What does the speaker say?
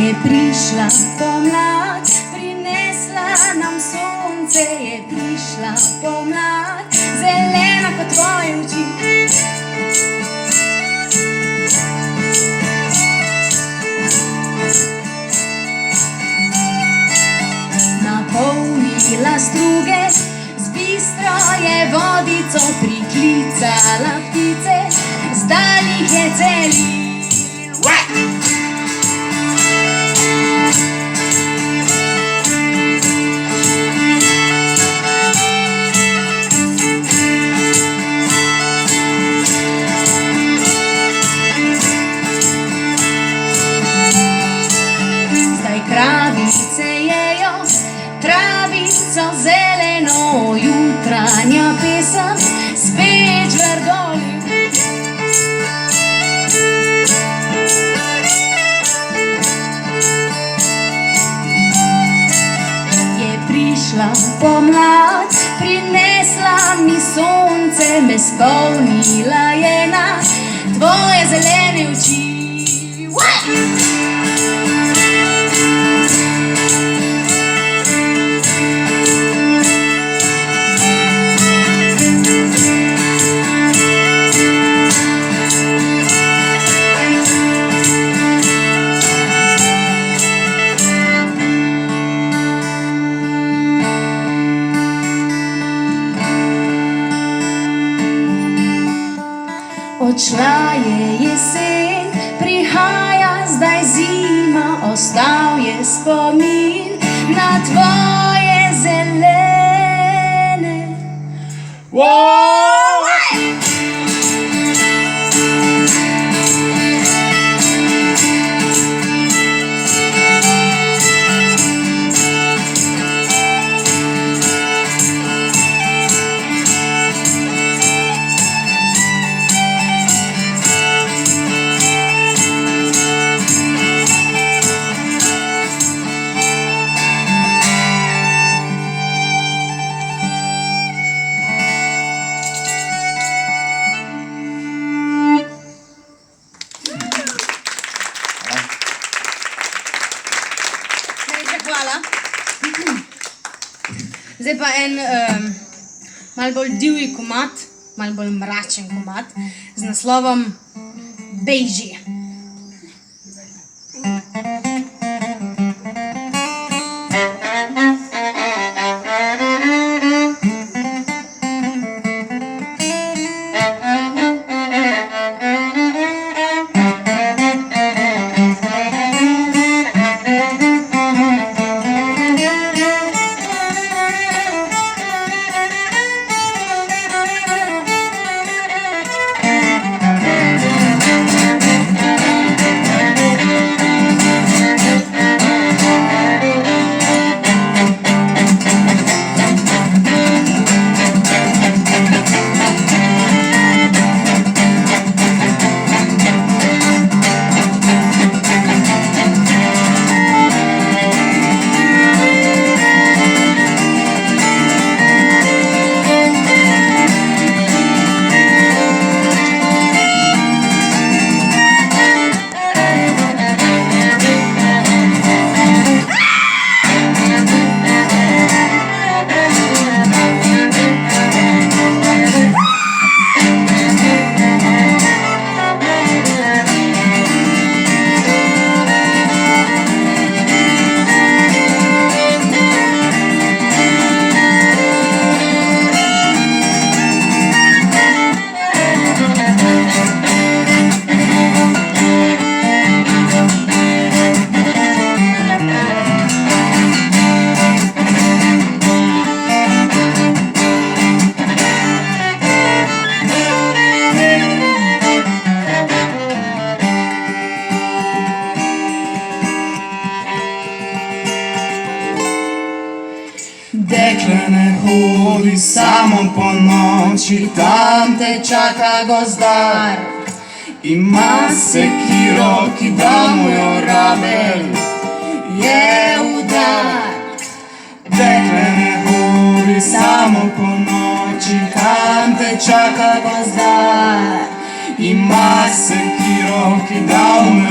Je prišla pomlad, prinesla nam sonce. Je prišla pomlad, zelena kot tvoje oči. Napolnila struge, z bistro je vodico, priklicala ptice, zdaj jih je celil. Kravice jejo travico zeleno, jutranja pesem spet žverdoli. Je prišla pomlad, prinesla mi sonce, me spomnila je na tvoje zelene oči. Odšla je jesen, prihaja zdaj zima, ostal je spomin na tvoje zelene. Hvala. Zdaj pa en malo bolj divji komad, malo bolj mračen komad z naslovom Bejži. Dekle ne hodi samo po noči, tam te čaka gozdar. Ima sekiro, ki da mu jo rabe, je udar. Dekle ne hodi samo po noči, tam te čaka gozdar. Ima sekiro, ki da mu